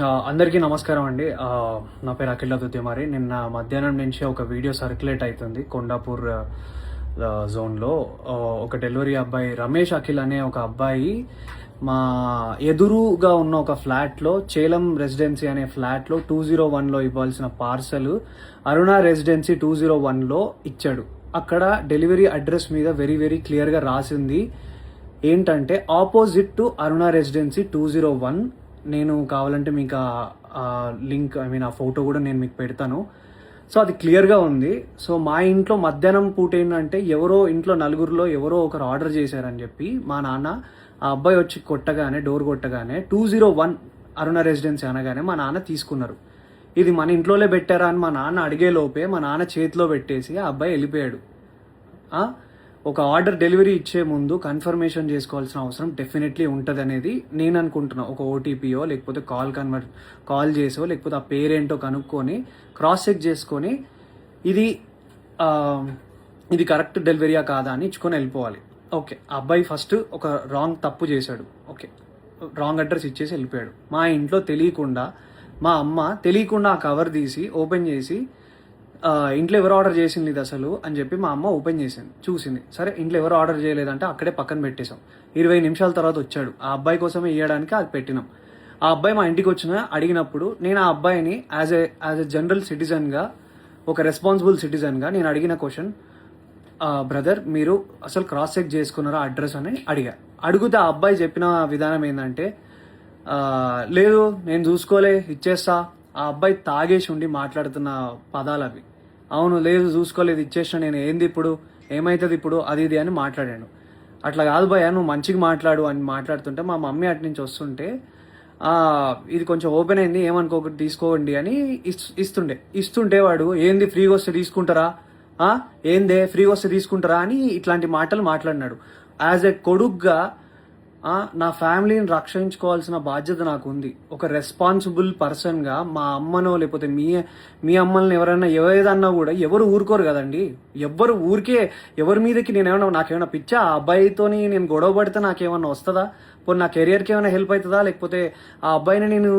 అందరికీ నమస్కారం అండి. నా పేరు అఖిల్ దుద్యమారి. నిన్న మధ్యాహ్నం నుంచి ఒక వీడియో సర్క్యులేట్ అవుతుంది కొండాపూర్ జోన్లో. ఒక డెలివరీ అబ్బాయి రమేష్ అఖిల్ అనే ఒక అబ్బాయి మా ఎదురుగా ఉన్న ఒక ఫ్లాట్లో, చేలం రెసిడెన్సీ అనే ఫ్లాట్లో 201లో ఇవ్వాల్సిన పార్సల్ అరుణ రెసిడెన్సీ 201లో ఇచ్చాడు. అక్కడ డెలివరీ అడ్రస్ మీద వెరీ వెరీ క్లియర్గా రాసింది ఏంటంటే ఆపోజిట్ టు అరుణ రెసిడెన్సీ 201. నేను కావాలంటే మీకు ఆ లింక్ ఆ ఫోటో కూడా నేను మీకు పెడతాను. సో అది క్లియర్గా ఉంది. సో మా ఇంట్లో మధ్యాహ్నం పూట ఏంటంటే ఎవరో ఇంట్లో నలుగురిలో ఎవరో ఒకరు ఆర్డర్ చేశారని చెప్పి మా నాన్న ఆ అబ్బాయి వచ్చి డోర్ కొట్టగానే 201 అరుణ రెసిడెన్సీ అనగానే మా నాన్న తీసుకున్నారు. ఇది మన ఇంట్లోనే పెట్టారా అని మా నాన్న అడిగే లోపే మా నాన్న చేతిలో పెట్టేసి ఆ అబ్బాయి వెళ్ళిపోయాడు. ఒక ఆర్డర్ డెలివరీ ఇచ్చే ముందు కన్ఫర్మేషన్ చేసుకోవాల్సిన అవసరం డెఫినెట్లీ ఉంటుంది అనేది నేను అనుకుంటున్నా. ఒక ఓటీపీయో లేకపోతే కాల్ చేసో లేకపోతే ఆ పేరేంటో కనుక్కొని క్రాస్ చెక్ చేసుకొని ఇది కరెక్ట్ డెలివరీయా కాదా అని ఇచ్చుకొని వెళ్ళిపోవాలి. ఓకే, ఆ అబ్బాయి ఫస్ట్ ఒక తప్పు చేశాడు. ఓకే, రాంగ్ అడ్రస్ ఇచ్చేసి వెళ్ళిపోయాడు. మా ఇంట్లో తెలియకుండా మా అమ్మ ఆ కవర్ తీసి ఓపెన్ చేసి ఇంట్లో ఎవరు ఆర్డర్ చేసింది ఇది అసలు అని చెప్పి మా అమ్మ ఓపెన్ చేసింది, చూసింది. సరే ఇంట్లో ఎవరు ఆర్డర్ చేయలేదంటే అక్కడే పక్కన పెట్టేశాం. 20 నిమిషాల తర్వాత వచ్చాడు. ఆ అబ్బాయి కోసమే ఇవ్వడానికి అది పెట్టినాం. ఆ అబ్బాయి మా ఇంటికి అడిగినప్పుడు నేను ఆ అబ్బాయిని యాజ్ ఎ జనరల్ సిటిజన్గా, ఒక రెస్పాన్సిబుల్ సిటిజన్గా నేను అడిగిన క్వశ్చన్, బ్రదర్ మీరు అసలు క్రాస్ చెక్ చేసుకున్నారా అడ్రస్ అని అడిగితే ఆ అబ్బాయి చెప్పిన విధానం ఏంటంటే, లేదు నేను చూసుకోలే ఇచ్చేస్తా. ఆ అబ్బాయి తాగేసి ఉండి మాట్లాడుతున్న పదాలు అవి. అవును, లేదు చూసుకోలేదు ఇచ్చేసిన, నేను ఏంది ఇప్పుడు, ఏమవుతుంది ఇప్పుడు, అది ఇది అని మాట్లాడాను. అట్లా కాదు భయ్యా, నువ్వు మంచిగా మాట్లాడు అని మాట్లాడుతుంటే మా మమ్మీ అటు నుంచి వస్తుంటే ఇది కొంచెం ఓపెన్ అయింది ఏమనుకోకటి తీసుకోండి అని ఇస్తుంటే వాడు ఏంది ఫ్రీగా వస్తే తీసుకుంటారా, ఏందే ఫ్రీగా వస్తే తీసుకుంటారా అని ఇట్లాంటి మాటలు మాట్లాడినాడు. యాజ్ ఎ కొడుగ్గా నా ఫ్యామిలీని రక్షించుకోవాల్సిన బాధ్యత నాకు ఉంది. ఒక రెస్పాన్సిబుల్ పర్సన్గా మా అమ్మనో లేకపోతే మీ అమ్మల్ని ఎవరైనా ఏదన్నా కూడా ఎవరు ఊరుకోరు కదండి. ఎవరి మీదకి నాకేమైనా పిచ్చా, ఆ అబ్బాయితోని నేను గొడవ పడితే నాకేమన్నా వస్తుందా, పోనీ నా కెరియర్కి ఏమైనా హెల్ప్ అవుతుందా, లేకపోతే ఆ అబ్బాయిని నేను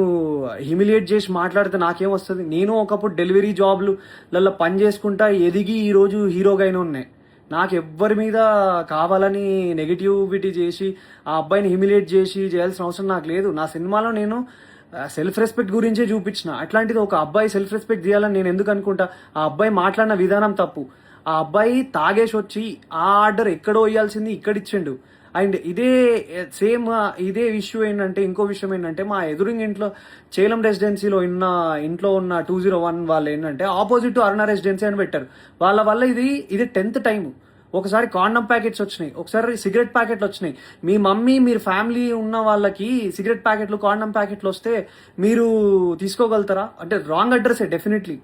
హ్యూమిలియేట్ చేసి మాట్లాడితే నాకేం వస్తుంది. నేను ఒకప్పుడు డెలివరీ జాబ్లలో పని చేసుకుంటా ఎదిగి ఈరోజు హీరోగా అయినా ఉన్నాయి. నాకు ఎవ్వరి మీద కావాలని నెగిటివిటీ చేసి ఆ అబ్బాయిని హ్యూమిలియేట్ చేసి చేయాల్సిన అవసరం నాకు లేదు. నా సినిమాలో నేను సెల్ఫ్ రెస్పెక్ట్ గురించే చూపించిన. అట్లాంటిది ఒక అబ్బాయి సెల్ఫ్ రెస్పెక్ట్ చేయాలని నేను ఎందుకు అనుకుంటా? ఆ అబ్బాయి మాట్లాడిన విధానం తప్పు. ఆ అబ్బాయి తాగేసి వచ్చి ఆ ఆర్డర్ ఎక్కడో ఇవ్వాల్సింది ఇక్కడిచ్చిండు. అండ్ ఇదే ఇష్యూ ఏంటంటే, ఇంకో విషయం ఏంటంటే, మా ఎదురింగ్ ఇంట్లో చేలం రెసిడెన్సీలో ఇంట్లో ఉన్న 201 వాళ్ళు ఏంటంటే ఆపోజిట్ అరుణ రెసిడెన్సీ అని పెట్టారు. వాళ్ళ వల్ల ఇది 10th టైం. ఒకసారి కాండమ్ ప్యాకెట్స్ వచ్చినాయి, ఒకసారి సిగరెట్ ప్యాకెట్లు వచ్చినాయి. మీ మమ్మీ మీరు ఫ్యామిలీ ఉన్న వాళ్ళకి సిగరెట్ ప్యాకెట్లు కాండమ్ ప్యాకెట్లు వస్తే మీరు తీసుకోగలుగుతారా? అంటే రాంగ్ అడ్రస్సే డెఫినెట్లీ,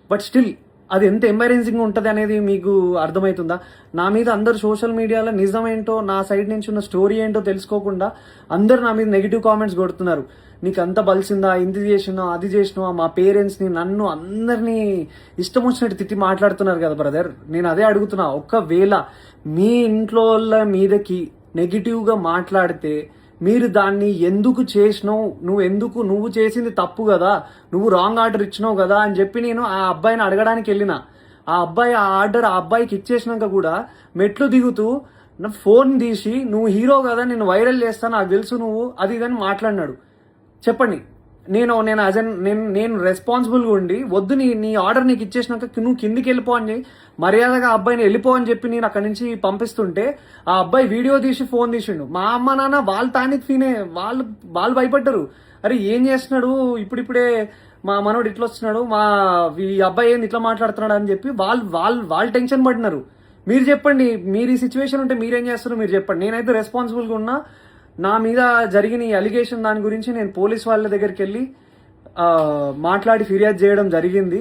బట్ స్టిల్ అది ఎంత ఎంబారెన్సింగ్ ఉంటుంది అనేది మీకు అర్థమవుతుందా? నా మీద అందరు సోషల్ మీడియాలో నిజమేంటో, నా సైడ్ నుంచి ఉన్న స్టోరీ ఏంటో తెలుసుకోకుండా అందరు నా మీద నెగిటివ్ కామెంట్స్ కొడుతున్నారు. నీకు అంత బలిసిందా, ఇంత చేసినా అది చేసినా, మా పేరెంట్స్ని నన్ను అందరినీ ఇష్టం వచ్చినట్టు తిట్టి మాట్లాడుతున్నారు కదా బ్రదర్. నేను అదే అడుగుతున్నా, ఒక్కవేళ మీ ఇంట్లో వాళ్ళ మీదకి నెగిటివ్గా మాట్లాడితే మీరు దాన్ని ఎందుకు చేసినావు, నువ్వు చేసింది తప్పు కదా, నువ్వు రాంగ్ ఆర్డర్ ఇచ్చినావు కదా అని చెప్పి నేను ఆ అబ్బాయిని అడగడానికి వెళ్ళిన. ఆ అబ్బాయి ఆ ఆర్డర్ ఆ అబ్బాయికి ఇచ్చేసినాక కూడా మెట్లు దిగుతూ నా ఫోన్ తీసి నువ్వు హీరో కదా, నేను వైరల్ చేస్తాను, నాకు తెలుసు నువ్వు అది ఇదని మాట్లాడినాడు. చెప్పండి, నేను రెస్పాన్సిబుల్గా ఉండి వద్దు నీ ఆర్డర్ నీకు ఇచ్చేసినాక నువ్వు కిందికి వెళ్ళిపో అని మర్యాదగా అబ్బాయిని వెళ్ళిపో అని చెప్పి నేను అక్కడి నుంచి పంపిస్తుంటే ఆ అబ్బాయి వీడియో తీసి ఫోన్ తీసిండు. మా అమ్మ నాన్న వాళ్ళు తానికి వాళ్ళు భయపడ్డారు. అరే ఏం చేస్తున్నాడు ఇప్పుడిప్పుడే మా మనోడు ఇట్లా వస్తున్నాడు, ఈ అబ్బాయి ఏంది ఇట్లా మాట్లాడుతున్నాడు అని చెప్పి వాళ్ళు టెన్షన్ పడినారు. మీరు చెప్పండి, మీరు ఈ సిచ్యువేషన్ ఉంటే మీరేం చేస్తారు మీరు చెప్పండి. నేనైతే రెస్పాన్సిబుల్గా ఉన్నా. నా మీద జరిగిన ఈ అలిగేషన్ దాని గురించి నేను పోలీస్ వాళ్ళ దగ్గరికి వెళ్ళి మాట్లాడి ఫిర్యాదు చేయడం జరిగింది.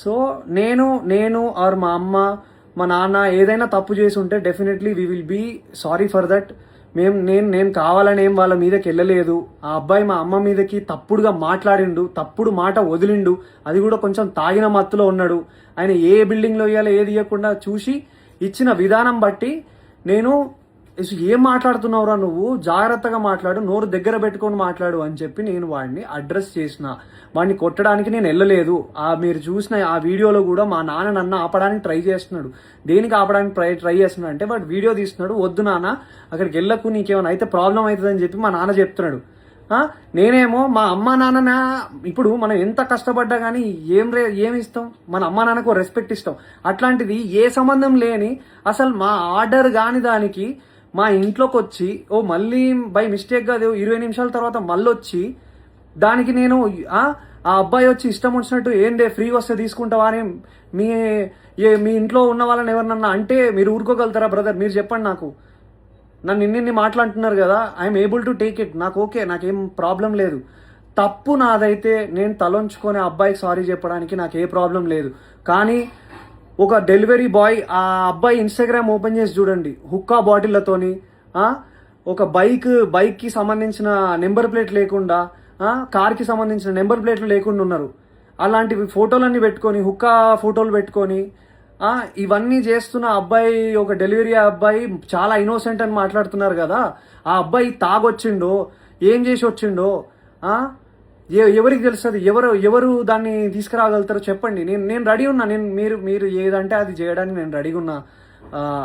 సో నేను ఆర్ మా అమ్మ మా నాన్న ఏదైనా తప్పు చేసి ఉంటే definitely we will be sorry for that. నేను కావాలని ఏం వాళ్ళ మీదకి వెళ్ళలేదు. ఆ అబ్బాయి మా అమ్మ మీదకి తప్పుడుగా మాట్లాడిండు, తప్పుడు మాట వదిలిండు, అది కూడా కొంచెం తాగిన మత్తులో ఉన్నాడు. ఆయన ఏ బిల్డింగ్లో ఇవ్వాలో ఏది ఇవ్వకుండా చూసి ఇచ్చిన విధానం బట్టి నేను ఏం మాట్లాడుతున్నావురా నువ్వు, జాగ్రత్తగా మాట్లాడు, నోరు దగ్గర పెట్టుకొని మాట్లాడు అని చెప్పి నేను వాడిని అడ్రస్ చేసిన. వాడిని కొట్టడానికి నేను వెళ్ళలేదు. మీరు చూసిన ఆ వీడియోలో కూడా మా నాన్న నన్ను ఆపడానికి ట్రై చేస్తున్నాడు. దేనికి ఆపడానికి ట్రై చేస్తున్నాడు అంటే వాడు వీడియో తీస్తున్నాడు, వద్దు నాన్న అక్కడికి వెళ్ళకు, నీకేమైనా అయితే ప్రాబ్లం అవుతుందని చెప్పి మా నాన్న చెప్తున్నాడు. నేనేమో మా అమ్మ నాన్న, ఇప్పుడు మనం ఎంత కష్టపడ్డా కానీ ఏమి ఇస్తాం, మన అమ్మ నాన్నకు రెస్పెక్ట్ ఇస్తాం. అట్లాంటిది ఏ సంబంధం లేని అసలు మా ఆర్డర్ కాని దానికి మా ఇంట్లోకి వచ్చి మళ్ళీ బై మిస్టేక్గా 20 నిమిషాల తర్వాత మళ్ళీ వచ్చి దానికి నేను ఆ అబ్బాయి వచ్చి ఇష్టం వచ్చినట్టు ఏందే ఫ్రీగా వస్తే తీసుకుంటావా అని మీ ఇంట్లో ఉన్న వాళ్ళని ఎవరినన్నా అంటే మీరు ఊరుకోగలుగుతారా బ్రదర్? మీరు చెప్పండి నాకు. నన్ను ఇన్ని మాట్లాడుతున్నారు కదా, I'm able to take it. నాకు ఓకే, నాకేం ప్రాబ్లం లేదు. తప్పు నాదైతే నేను తలొంచుకొని అబ్బాయికి సారీ చెప్పడానికి నాకు ఏ ప్రాబ్లం లేదు. కానీ ఒక డెలివరీ బాయ్ ఆ అబ్బాయి ఇన్స్టాగ్రామ్ ఓపెన్ చేసి చూడండి, హుక్కా బాటిళ్లతోని ఒక బైక్కి సంబంధించిన నెంబర్ ప్లేట్ లేకుండా, కార్కి సంబంధించిన నెంబర్ ప్లేట్లు లేకుండా ఉన్నారు. అలాంటివి ఫోటోలన్నీ పెట్టుకొని, హుక్కా ఫోటోలు పెట్టుకొని ఇవన్నీ చేస్తున్న అబ్బాయి, ఒక డెలివరీ అబ్బాయి చాలా ఇన్నోసెంట్ అని మాట్లాడుతున్నారు కదా. ఆ అబ్బాయి తాగొచ్చిండో ఏం చేసి వచ్చిండో ఎవరికి తెలుస్తుంది? ఎవరు దాన్ని తీసుకురాగలుగుతారో చెప్పండి. నేను రెడీ ఉన్నా. మీరు ఏదంటే అది చేయడానికి నేను రెడీగా ఉన్నా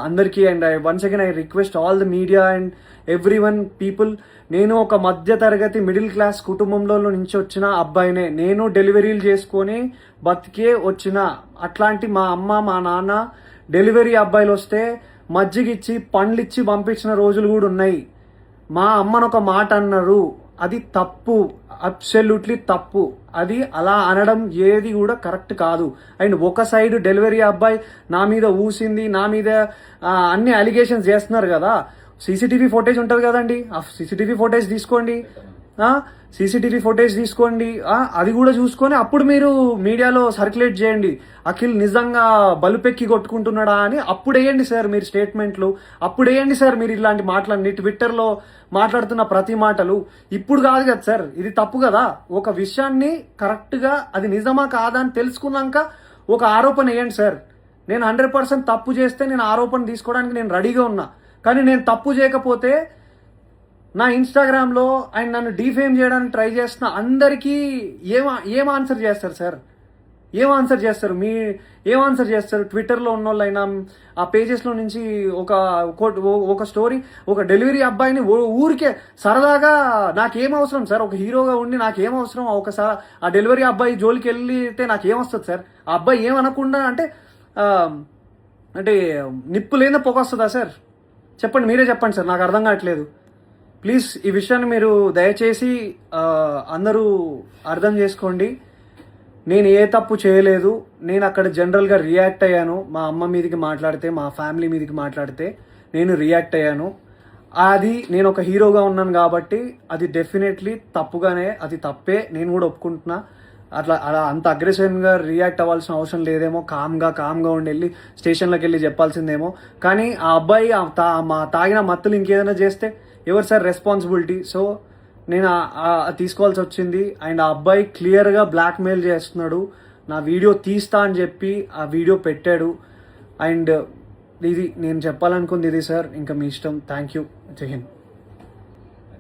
అందరికీ. And once again I request all the media and every one people, నేను ఒక మధ్య తరగతి మిడిల్ క్లాస్ కుటుంబంలో నుంచి వచ్చిన అబ్బాయినే. నేను డెలివరీలు చేసుకొని బతికే వచ్చిన. అట్లాంటి మా అమ్మ మా నాన్న డెలివరీ అబ్బాయిలు వస్తే మజ్జిగిచ్చి పండ్లిచ్చి పంపించిన రోజులు కూడా ఉన్నాయి. మా అమ్మను ఒక మాట అన్నారు, అది తప్పు, అబ్సల్యూట్లీ తప్పు. అది అలా అనడం ఏది కూడా కరెక్ట్ కాదు. అండ్ ఒక సైడ్ డెలివరీ అబ్బాయి నా మీద ఊసింది, నా మీద అన్ని అలిగేషన్స్ చేస్తున్నారు కదా. సీసీటీవీ ఫుటేజ్ ఉంటుంది కదండి, ఆ సీసీటీవీ ఫుటేజ్ తీసుకోండి. అది కూడా చూసుకొని అప్పుడు మీరు మీడియాలో సర్క్యులేట్ చేయండి. అఖిల్ నిజంగా బలుపెక్కి కొట్టుకుంటున్నాడా అని అప్పుడు వేయండి సార్ మీరు స్టేట్మెంట్లు. అప్పుడు వేయండి సార్ మీరు ఇలాంటి మాటలన్నీ ట్విట్టర్లో మాట్లాడుతున్న ప్రతి మాటలు. ఇప్పుడు కాదు కదా సార్, ఇది తప్పు కదా. ఒక విషయాన్ని కరెక్ట్గా అది నిజమా కాదా అని తెలుసుకున్నాక ఒక ఆరోపణ వేయండి సార్. నేను 100% తప్పు చేస్తే నేను ఆరోపణ తీసుకోవడానికి నేను రెడీగా ఉన్నా. కానీ నేను తప్పు చేయకపోతే నా ఇన్స్టాగ్రామ్లో ఆయన నన్ను డిఫేమ్ చేయడానికి ట్రై చేస్తున్న అందరికీ ఏం ఆన్సర్ చేస్తారు సార్? ఏం ఆన్సర్ చేస్తారు? ట్విట్టర్లో ఉన్న వాళ్ళైనా ఆ పేజెస్లో నుంచి ఒక స్టోరీ, ఒక డెలివరీ అబ్బాయిని ఊరికే సరదాగా నాకేం అవసరం సార్? ఒక హీరోగా ఉండి నాకేం అవసరం? ఒకసారి ఆ డెలివరీ అబ్బాయి జోలికి వెళ్తే నాకేమొస్తుంది సార్? ఆ అబ్బాయి ఏమనకుండా అంటే నిప్పు లేదా పొగ వస్తుందా సార్? చెప్పండి, మీరే చెప్పండి సార్, నాకు అర్థం కావట్లేదు. ప్లీజ్ ఈ విషయాన్ని మీరు దయచేసి అందరూ అర్థం చేసుకోండి. నేను ఏ తప్పు చేయలేదు. నేను అక్కడ జనరల్గా రియాక్ట్ అయ్యాను. మా అమ్మ మీదకి మాట్లాడితే, మా ఫ్యామిలీ మీదకి మాట్లాడితే నేను రియాక్ట్ అయ్యాను. అది నేను ఒక హీరోగా ఉన్నాను కాబట్టి అది డెఫినెట్లీ అది తప్పే, నేను కూడా ఒప్పుకుంటున్నా. అలా అంత అగ్రెసివ్గా రియాక్ట్ అవ్వాల్సిన అవసరం లేదేమో. కామ్గా ఉండి వెళ్ళి స్టేషన్లోకి వెళ్ళి చెప్పాల్సిందేమో. కానీ ఆ అబ్బాయి తాగిన మత్తులు ఇంకేదైనా చేస్తే ఎవరు సార్ రెస్పాన్సిబిలిటీ? సో నేను తీసుకోవాల్సి వచ్చింది. అండ్ ఆ అబ్బాయి క్లియర్గా బ్లాక్మెయిల్ చేస్తున్నాడు. నా వీడియో తీస్తా అని చెప్పి ఆ వీడియో పెట్టాడు. అండ్ ఇది నేను చెప్పాలనుకుంది ఇది సార్. ఇంకా మీ ఇష్టం. Thank you. జై హింద్.